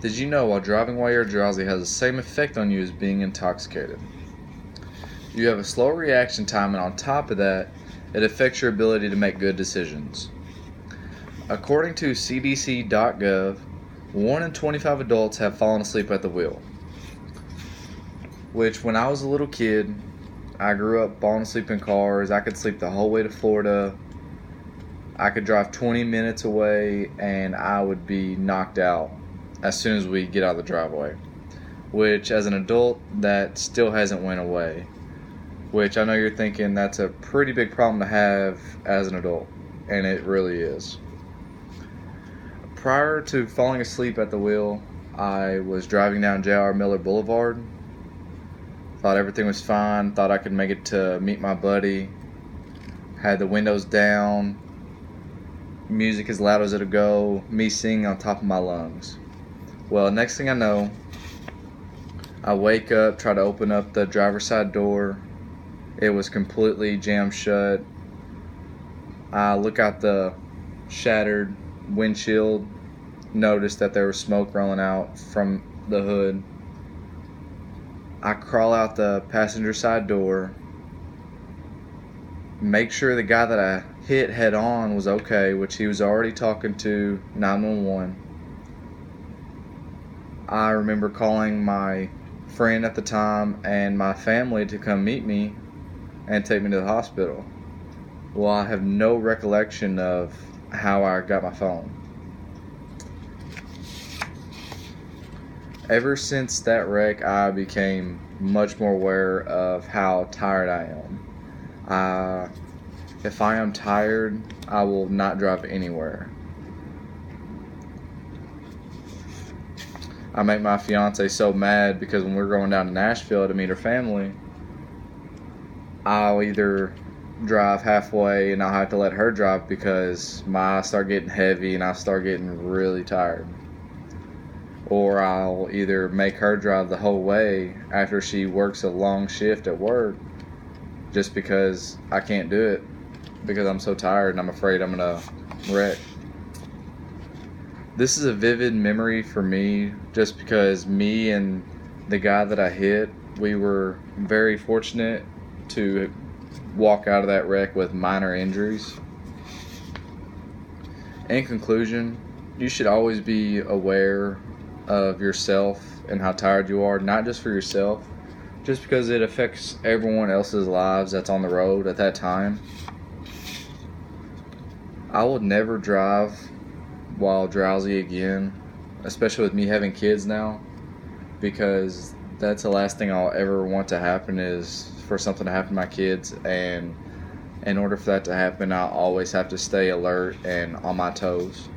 Did you know while driving while you're drowsy has the same effect on you as being intoxicated? You have a slower reaction time, and on top of that, it affects your ability to make good decisions. According to CDC.gov, 1 in 25 adults have fallen asleep at the wheel. Which, when I was a little kid, I grew up falling asleep in cars. I could sleep the whole way to Florida. I could drive 20 minutes away and I would be knocked out as soon as we get out of the driveway. Which, as an adult, that still hasn't went away. Which I know you're thinking that's a pretty big problem to have as an adult. And it really is. Prior to falling asleep at the wheel, I was driving down J.R. Miller Boulevard. Thought everything was fine. Thought I could make it to meet my buddy. Had the windows down. Music as loud as it'll go. Me singing on top of my lungs. Well, next thing I know, I wake up, try to open up the driver's side door. It was completely jammed shut. I look out the shattered windshield. Noticed that there was smoke rolling out from the hood. I crawl out the passenger side door, make sure the guy that I hit head on was okay, which he was already talking to 911. I remember calling my friend at the time and my family to come meet me and take me to the hospital. Well, I have no recollection of how I got my phone. Ever since that wreck, I became much more aware of how tired I am. If I am tired, I will not drive anywhere. I make my fiance so mad because when we're going down to Nashville to meet her family, I'll either drive halfway and I'll have to let her drive because my eyes start getting heavy and I start getting really tired. Or I'll either make her drive the whole way after she works a long shift at work just because I can't do it because I'm so tired and I'm afraid I'm going to wreck. This is a vivid memory for me just because me and the guy that I hit, we were very fortunate to walk out of that wreck with minor injuries. In conclusion, you should always be aware of yourself and how tired you are, not just for yourself, just because it affects everyone else's lives that's on the road at that time. I will never drive while drowsy again, especially with me having kids now, because that's the last thing I'll ever want to happen is for something to happen to my kids, and in order for that to happen, I'll always have to stay alert and on my toes.